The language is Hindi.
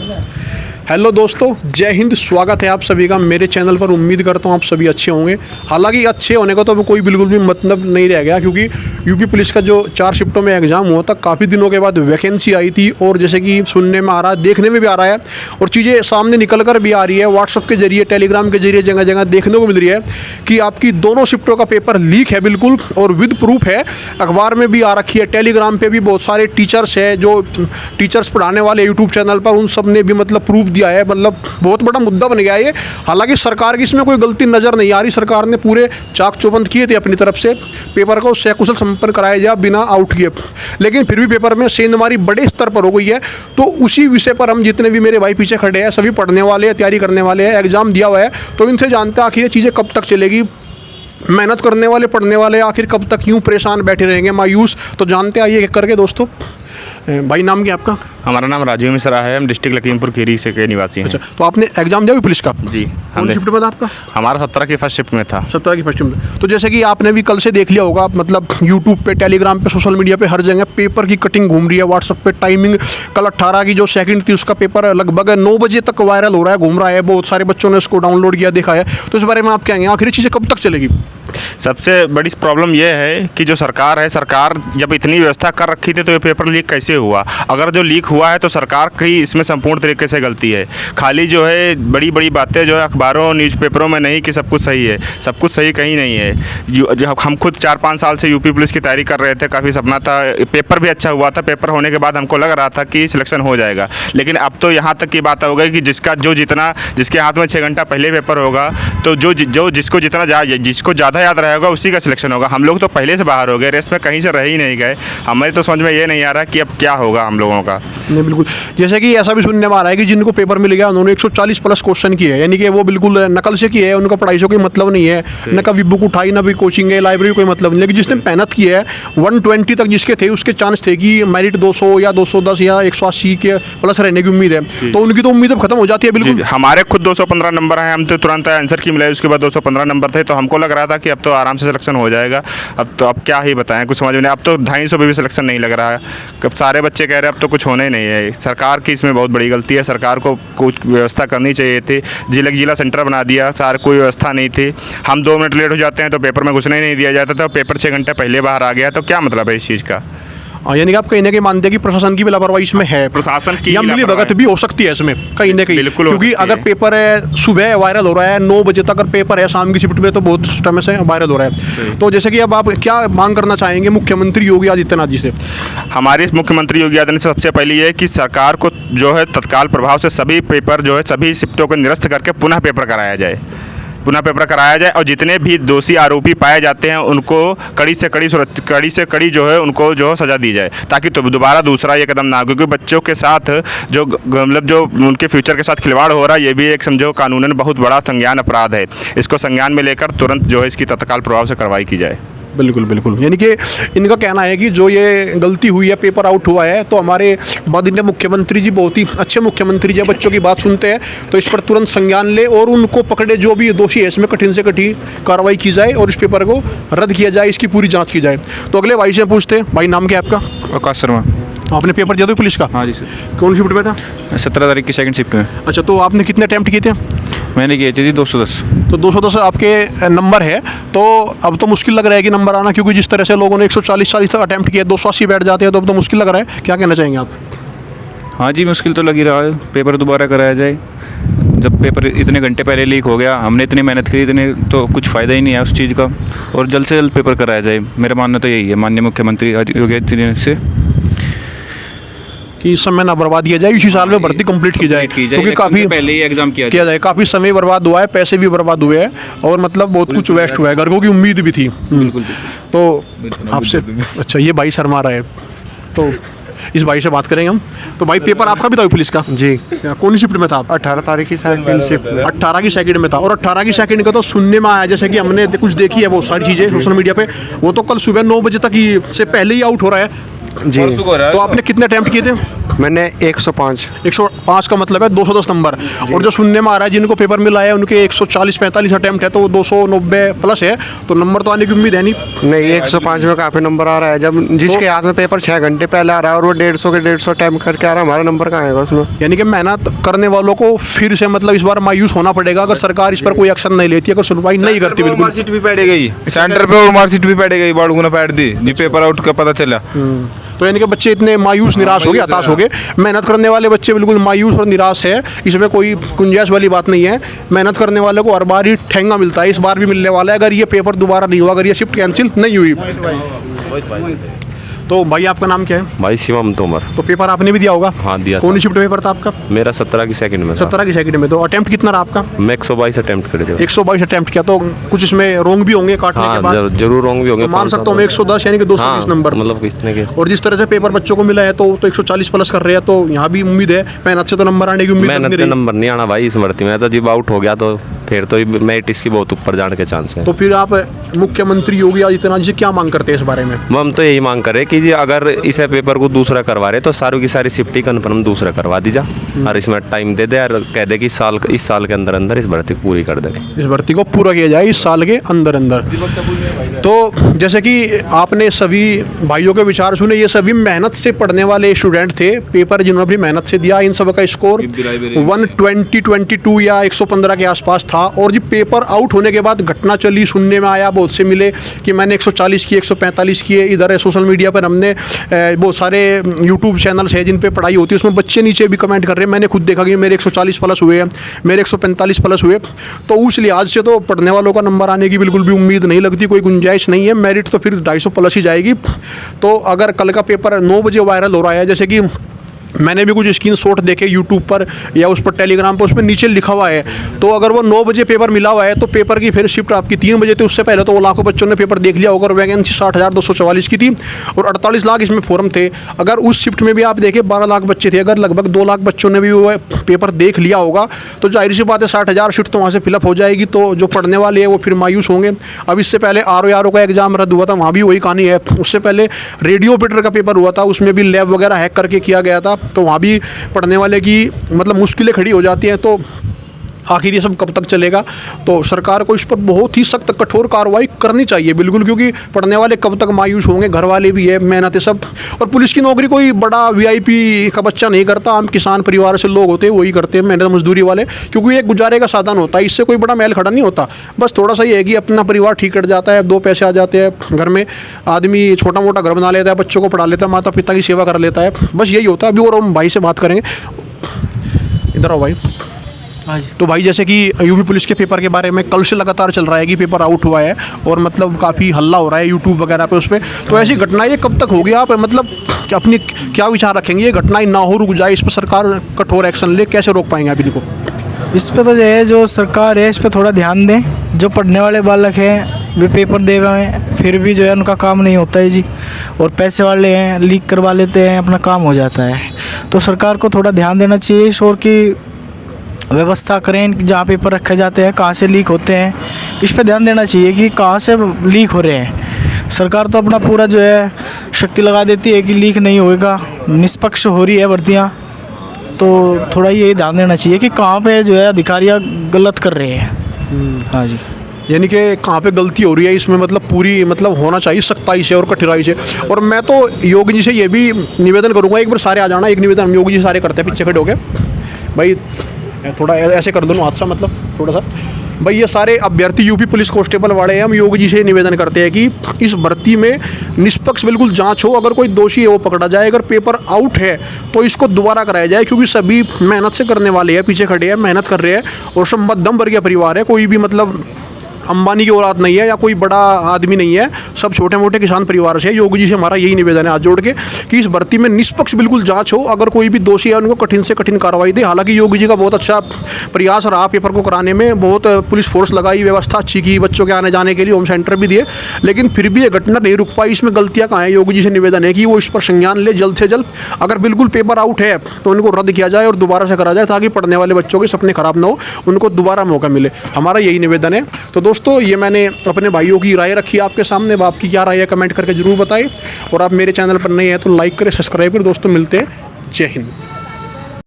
हेलो दोस्तों, जय हिंद। स्वागत है आप सभी का मेरे चैनल पर। उम्मीद करता हूँ आप सभी अच्छे होंगे। हालांकि अच्छे होने का तो अब कोई बिल्कुल भी मतलब नहीं रह गया, क्योंकि यूपी पुलिस का जो 4 शिफ्टों में एग्ज़ाम हुआ था, काफ़ी दिनों के बाद वैकेंसी आई थी। और जैसे कि सुनने में आ रहा है, देखने में भी आ रहा है और चीज़ें सामने निकल कर भी आ रही है। व्हाट्सअप के जरिए, टेलीग्राम के जरिए जगह जगह देखने को मिल रही है कि आपकी दोनों शिफ्टों का पेपर लीक है बिल्कुल, और विद प्रूफ है। अखबार में भी आ रखी है, टेलीग्राम पर भी बहुत सारे टीचर्स है जो टीचर्स पढ़ाने वाले यूट्यूब चैनल पर, उन सब ने भी मतलब प्रूफ दिया है। मतलब बहुत बड़ा मुद्दा बन गया है ये। हालांकि सरकार की इसमें कोई गलती नज़र नहीं आ रही। सरकार ने पूरे चाक चौबंद किए थे अपनी तरफ से, पेपर को सकुशल संपन्न कराया जाए बिना आउट किए, लेकिन फिर भी पेपर में सेंधमारी बड़े स्तर पर हो गई है। तो उसी विषय पर हम, जितने भी मेरे भाई पीछे खड़े हैं, सभी पढ़ने वाले हैं, तैयारी करने वाले हैं, एग्जाम दिया हुआ है, तो इनसे जानते हैं आखिर ये चीज़ें कब तक चलेगी। मेहनत करने वाले, पढ़ने वाले आखिर कब तक यूँ परेशान बैठे रहेंगे, मायूस। तो जानते आइए करके दोस्तों। भाई, नाम क्या आपका? हमारा नाम राजीव मिश्रा है। हम डिस्ट्रिक्ट लखीमपुर खीरी से के निवासी हैं। अच्छा, तो आपने एग्जाम दिया पुलिस का? जी। कौन शिफ्ट में था आपका? हमारा 17 की फर्स्ट शिफ्ट में था। 17 की फर्स्ट शिफ्ट में। तो जैसे कि आपने भी कल से देख लिया होगा, मतलब यूट्यूब पे, टेलीग्राम पे, सोशल मीडिया पे हर जगह पेपर की कटिंग घूम रही है। व्हाट्सअप पे टाइमिंग कल 18 की जो सेकंड थी, उसका पेपर लगभग 9 बजे तक वायरल हो रहा है, घूम रहा है। बहुत सारे बच्चों ने उसको डाउनलोड किया, देखा है। तो इस बारे में आप क्या कहेंगे, आखिर चीज़ें कब तक चलेगी? सबसे बड़ी प्रॉब्लम यह है कि जो सरकार है, सरकार जब इतनी व्यवस्था कर रखी थी तो ये पेपर लीक कैसे हुआ? अगर जो लीक हुआ है तो सरकार की इसमें संपूर्ण तरीके से गलती है। खाली जो है बड़ी बड़ी बातें जो है अखबारों, न्यूज़पेपरों में नहीं कि सब कुछ सही है। सब कुछ सही कहीं नहीं है। जो हम खुद 4-5 साल से यूपी पुलिस की तैयारी कर रहे थे, काफ़ी सपना था, पेपर भी अच्छा हुआ था। पेपर होने के बाद हमको लग रहा था कि सिलेक्शन हो जाएगा, लेकिन अब तो यहाँ तक की बात हो गई कि जिसके हाथ में 6 घंटा पहले पेपर होगा, तो जिसको ज़्यादा याद रहेगा उसी का सिलेक्शन होगा। हम लोग तो पहले से बाहर हो गए, रेस में कहीं से रह ही नहीं गए। हमारी तो समझ में ये नहीं आ रहा कि अब क्या होगा हम लोगों का। नहीं, बिल्कुल। जैसे कि ऐसा भी सुनने में आ रहा है कि जिनको पेपर मिल गया, उन्होंने 140 प्लस क्वेश्चन किए हैं, यानी कि वो बिल्कुल नकल से किए हैं। उनका पढ़ाई से कोई मतलब नहीं है, न कभी बुक उठाई, ना भी कोचिंग है, लाइब्रेरी, कोई मतलब नहीं। लेकिन जिसने मेहनत की है, 120 तक जिसके थे, उसके चांस थे कि मेरिट 200 या 210 या 180 के प्लस रहने की उम्मीद है। तो उनकी तो उम्मीद अब खत्म हो जाती है बिल्कुल। हमारे खुद 215 नंबर हैं, हम तो तुरंत आंसर की मिले, उसके बाद 215 नंबर थे, तो हमको लग रहा था कि अब तो आराम से सिलेक्शन हो जाएगा। अब क्या ही बताएं, कुछ समझ में नहीं। अब तो 250 पे भी सिलेक्शन नहीं लग रहा है। अब सारे बच्चे कह रहे हैं अब तो कुछ होना ही नहीं है। सरकार की इसमें बहुत बड़ी गलती है। सरकार को कुछ व्यवस्था करनी चाहिए थी। जिला सेंटर बना दिया, सारी कोई व्यवस्था नहीं थी। हम 2 मिनट लेट हो जाते हैं तो पेपर में घुसने ही नहीं दिया जाता था। पेपर 6 घंटे पहले बाहर आ गया, तो क्या मतलब है इस चीज़ का? यानी कि आप कहीं ना कहीं मानते हैं कि प्रशासन की भी लापरवाही इसमें है। प्रशासन की मिलीभगत भी हो सकती है इसमें कहीं ना कहीं, बिल्कुल। क्योंकि अगर पेपर है सुबह वायरल हो रहा है, 9 बजे तक अगर पेपर है शाम की शिफ्ट में, तो बहुत समय से वायरल हो रहा है। तो जैसे कि अब आप क्या मांग करना चाहेंगे मुख्यमंत्री योगी आदित्यनाथ जी से? हमारे मुख्यमंत्री योगी आदित्यनाथ से सबसे पहले ये है कि सरकार को जो है तत्काल प्रभाव से सभी पेपर जो है, सभी शिफ्टों को निरस्त करके पुनः पेपर कराया जाए, और जितने भी दोषी आरोपी पाए जाते हैं उनको कड़ी से कड़ी जो है उनको जो सज़ा दी जाए, ताकि तो दोबारा दूसरा ये कदम ना हो। क्योंकि बच्चों के साथ जो मतलब जो उनके फ्यूचर के साथ खिलवाड़ हो रहा है, ये भी एक समझो कानूनन बहुत बड़ा संज्ञान अपराध है। इसको संज्ञान में लेकर तुरंत जो है इसकी तत्काल प्रभाव से कार्रवाई की जाए। बिल्कुल। यानी कि इनका कहना है कि जो ये गलती हुई है, पेपर आउट हुआ है, तो हमारे माननीय मुख्यमंत्री जी बहुत ही अच्छे मुख्यमंत्री जी, बच्चों की बात सुनते हैं, तो इस पर तुरंत संज्ञान ले और उनको पकड़े, जो भी दोषी है इसमें कठिन से कठिन कार्रवाई की जाए और इस पेपर को रद्द किया जाए, इसकी पूरी जाँच की जाए। तो अगले भाई से पूछते हैं। भाई, नाम क्या है आपका? आकाश शर्मा। आपने पेपर दिया था पुलिस का? हाँ जी सर। कौन शिफ्ट में था? 17 तारीख की सेकंड शिफ्ट में। अच्छा, तो आपने कितने अटैम्प्ट किए थे? मैंने किए थे 210। तो 210 आपके नंबर है, तो अब तो मुश्किल लग रहा है कि नंबर आना, क्योंकि जिस तरह से लोगों ने 140 तक अटैम्प्ट किया, 280 बैठ जाते हैं, तो अब तो मुश्किल लग रहा है। क्या कहना चाहेंगे आप? हाँ जी, मुश्किल तो लग ही रहा है। पेपर दोबारा कराया जाए। जब पेपर इतने घंटे पहले लीक हो गया, हमने इतनी मेहनत की, इतने तो कुछ फ़ायदा ही नहीं है उस चीज़ का, और जल्द से जल्द पेपर कराया जाए। मेरा मानना तो यही है माननीय मुख्यमंत्री योगी आदित्यनाथ से, कि समय ना बर्बाद किया जाए, इसी साल में भर्ती कंप्लीट की जाए, क्योंकि काफ़ी पहले ही एग्जाम किया जाए। काफ़ी समय बर्बाद हुआ है, पैसे भी बर्बाद हुए हैं, और मतलब बहुत कुछ वेस्ट हुआ है। घरों की उम्मीद भी थी। तो आपसे, अच्छा, ये भाई शर्मा रहा है, तो इस भाई से बात करेंगे हम। तो भाई, पेपर आपका भी था पुलिस का? जी। कौन सी शिफ्ट में था आप? 18 तारीख की सेकंड शिफ्ट। 18 की सेकंड में था। और 18 की सेकंड का तो सुनने में आया, जैसे कि हमने कुछ देखी है बहुत सारी चीज़ें सोशल मीडिया पे, वो तो कल सुबह 9 बजे तक ही से पहले ही आउट हो रहा है। जी। तो आपने कितने अटैम्प्ट किए थे? मैंने 105। 105 का मतलब है 210 नंबर। और जो सुनने में आ रहा है जिनको पेपर मिला है उनके 140-45 अटैम्प्ट है, तो 290 प्लस है, तो नंबर तो आने की उम्मीद है नहीं। नहीं, 105 में काफ़ी नंबर आ रहा है। जब जिसके हाथ में पेपर 6 घंटे पहले आ रहा है और वो 150 के 150 अटैम्प्ट करके आ रहा है, हमारा नंबर कहाँ आएगा उसमें? यानी कि मेहनत करने वालों को फिर से मतलब इस बार मायूस होना पड़ेगा अगर सरकार इस पर कोई एक्शन नहीं लेती, अगर सुनवाई नहीं करती। बिल्कुल मार्कशीट भी पैड गई सेंटर पे, और मार्कशीट भी पैड गई, बाड़ू ने पैड दी जी, पेपर आउट का पता चला। तो यानी कि बच्चे इतने मायूस निराश हो गए, हताश हो गए। मेहनत करने वाले बच्चे बिल्कुल मायूस और निराश है, इसमें कोई गुंजाइश वाली बात नहीं है। मेहनत करने वाले को हर बार ही ठेंगा मिलता है, इस बार भी मिलने वाला है अगर ये पेपर दोबारा नहीं हुआ, अगर ये शिफ्ट कैंसिल नहीं हुई। तो भाई आपका नाम क्या है? भाई शिवम तोमर। तो पेपर आपने भी दिया होगा? हाँ, दिया कौन था। सी शिफ्ट पेपर था आपका? मेरा 17 की सेकंड में था। 17 की सेकंड में। तो अटेम्प्ट कितना रहा आपका? मैं 122 अटेम्प्ट करे थे। 122 अटेम्प्ट किया, तो कुछ इसमें रोंग भी होंगे काटने के हाँ, बाद? जरूर रॉन्ग भी होंगे। तो मान सकता हूँ मैं 110 यानी कि 220 नंबर। मतलब कितने के? और जिस तरह से पेपर बच्चों को मिला है तो 140 प्लस कर रहे हैं, तो यहाँ भी उम्मीद है मेहनत से तो नंबर आने की उम्मीद मेहनत नहीं पे रही। नंबर नहीं आना भाई इस भर्ती में, तो जब आउट हो गया तो फिर तो मेरिट इसकी बहुत ऊपर जाने के चांस है। तो फिर आप मुख्यमंत्री योगी आदित्यनाथ जी से क्या मांग करते हैं इस बारे में? हम तो यही मांग करें कि जी अगर इसे पेपर को दूसरा करवा रहे तो सारी की सारी शिफ्ट ही कन्फर्म दूसरा करवा दी जा, और इसमें टाइम दे दे और कह दे कि इस साल के अंदर अंदर इस भर्ती पूरी कर देंगे। इस भर्ती को पूरा किया जाए इस साल के अंदर अंदर। तो जैसे कि आपने सभी भाइयों के विचार सुने, ये सभी मेहनत से पढ़ने वाले स्टूडेंट थे। पेपर जिन्होंने अपनी मेहनत से दिया, इन सब का स्कोर 120-22 या 115 के आसपास था। और जो पेपर आउट होने के बाद घटना चली, सुनने में आया, बहुत से मिले कि मैंने 140 किए, 145 किए। इधर सोशल मीडिया पर हमने बहुत सारे यूट्यूब चैनल्स है जिन पे पढ़ाई होती है, उसमें बच्चे नीचे भी कमेंट कर रहे हैं। मैंने खुद देखा कि मेरे 140 प्लस हुए हैं, मेरे 145 प्लस हुए। तो उस लिहाज से तो पढ़ने वालों का नंबर आने की बिल्कुल भी उम्मीद नहीं लगती, कोई गुंजाइश नहीं है। मेरिट तो फिर 250 प्लस ही जाएगी। तो अगर कल का पेपर 9 बजे वायरल हो रहा है, जैसे कि मैंने भी कुछ स्क्रीनशॉट देखे यूट्यूब पर या उस पर टेलीग्राम पर, उसमें नीचे लिखा हुआ है। तो अगर वो 9 बजे पेपर मिला हुआ है तो पेपर की फिर शिफ्ट आपकी 3 बजे थी, उससे पहले तो वो लाखों बच्चों ने पेपर देख लिया होगा। और वैकेंसी 60,244 की थी और 48 लाख इसमें फॉर्म थे। अगर उस शिफ्ट में भी आप देखें 12 लाख बच्चे थे, अगर लगभग 2 लाख बच्चों ने भी वो पेपर देख लिया होगा तो जाहिर सी बात है 60,000 शिफ्ट तो वहाँ से फिलअप हो जाएगी। तो जो पढ़ने वाले हैं वो फिर मायूस होंगे। अब इससे पहले RO का एग्जाम रद्द हुआ था, वहाँ भी वही कहानी है। उससे पहले रेडियो ऑपरेटर का पेपर हुआ था, उसमें भी लैब वगैरह हैक करके किया गया था। तो वहाँ भी पढ़ने वाले की मतलब मुश्किलें खड़ी हो जाती हैं। तो आखिर ये सब कब तक चलेगा? तो सरकार को इस पर बहुत ही सख्त कठोर कार्रवाई करनी चाहिए बिल्कुल, क्योंकि पढ़ने वाले कब तक मायूस होंगे, घर वाले भी है, मेहनत है सब। और पुलिस की नौकरी कोई बड़ा VIP का बच्चा नहीं करता, आम किसान परिवार से लोग होते हैं वही करते हैं, मेहनत मजदूरी वाले, क्योंकि ये गुजारे का साधन होता है। इससे कोई बड़ा महल खड़ा नहीं होता। बस थोड़ा सा ये है कि अपना परिवार ठीक कर जाता है, 2 पैसे आ जाते हैं घर में, आदमी छोटा मोटा घर बना लेता है, बच्चों को पढ़ा लेता है, माता पिता की सेवा कर लेता है, बस यही होता है। अभी और हम भाई से बात करेंगे, इधर आओ भाई। हाँ जी। तो भाई जैसे कि यूपी पुलिस के पेपर के बारे में कल से लगातार चल रहा है कि पेपर आउट हुआ है और मतलब काफ़ी हल्ला हो रहा है यूट्यूब वगैरह पे उस पर। तो ऐसी घटनाएं ये कब तक होगी? आप मतलब अपनी क्या विचार रखेंगे? ये घटनाएं ना हो, रुक जाए, इस पर सरकार कठोर एक्शन ले, कैसे रोक पाएंगे आप इनको? इस पे तो जो है, जो सरकार है इस पे थोड़ा ध्यान दें। जो पढ़ने वाले बालक हैं वे पेपर दे रहे हैं, फिर भी जो है उनका काम नहीं होता है जी। और पैसे वाले हैं, लीक करवा लेते हैं, अपना काम हो जाता है। तो सरकार को थोड़ा ध्यान देना चाहिए, इस और की व्यवस्था करें जहाँ पेपर रखे जाते हैं, कहाँ से लीक होते हैं, इस पे ध्यान देना चाहिए कि कहाँ से लीक हो रहे हैं। सरकार तो अपना पूरा जो है शक्ति लगा देती है कि लीक नहीं होएगा, निष्पक्ष हो रही है भर्तियाँ। तो थोड़ा ये ध्यान देना चाहिए कि कहाँ पे जो है अधिकारियाँ गलत कर रहे हैं। हाँ जी। यानी कि कहाँ पे गलती हो रही है इसमें मतलब पूरी मतलब होना चाहिए सख्ताई से और कठिनाई से। और मैं तो योगी जी से ये भी निवेदन करूँगा, एक बार सारे आ जाना। एक निवेदन हम योगी जी सारे करते हैं, पीछे खड़े हो गए भाई, थोड़ा ऐसे कर दो ना हादसा, मतलब थोड़ा सा भाई। ये सारे अभ्यर्थी यूपी पुलिस कांस्टेबल वाले हैं, हम योगी जी से निवेदन करते हैं कि इस भर्ती में निष्पक्ष बिल्कुल जांच हो। अगर कोई दोषी है वो पकड़ा जाए, अगर पेपर आउट है तो इसको दोबारा कराया जाए, क्योंकि सभी मेहनत से करने वाले हैं, पीछे खड़े हैं, मेहनत कर रहे हैं और सब मध्यम वर्गीय परिवार है। कोई भी मतलब अंबानी की औलाद नहीं है या कोई बड़ा आदमी नहीं है, सब छोटे मोटे किसान परिवार से। योगी जी से हमारा यही निवेदन है हाथ जोड़ के कि इस भर्ती में निष्पक्ष बिल्कुल जांच हो। अगर कोई भी दोषी है उनको कठिन से कठिन कार्रवाई दे। हालांकि योगी जी का बहुत अच्छा प्रयास रहा पेपर को कराने में, बहुत पुलिस फोर्स लगाई, व्यवस्था अच्छी की, बच्चों के आने जाने के लिए होम सेंटर भी दिए, लेकिन फिर भी ये घटना नहीं रुक पाई। इसमें गलतियाँ कहाँ हैं? योगी जी से निवेदन है कि वो इस पर संज्ञान ले जल्द से जल्द। अगर बिल्कुल पेपर आउट है तो उनको रद्द किया जाए और दोबारा से करा जाए, ताकि पढ़ने वाले बच्चों के सपने खराब ना हो, उनको दोबारा मौका मिले। हमारा यही निवेदन है। तो दोस्तों दोस्तों ये मैंने अपने भाइयों की राय रखी आपके सामने। अब आपकी क्या राय है कमेंट करके ज़रूर बताएं। और आप मेरे चैनल पर नए हैं तो लाइक करें, सब्सक्राइब करें। दोस्तों मिलते हैं, जय हिंद।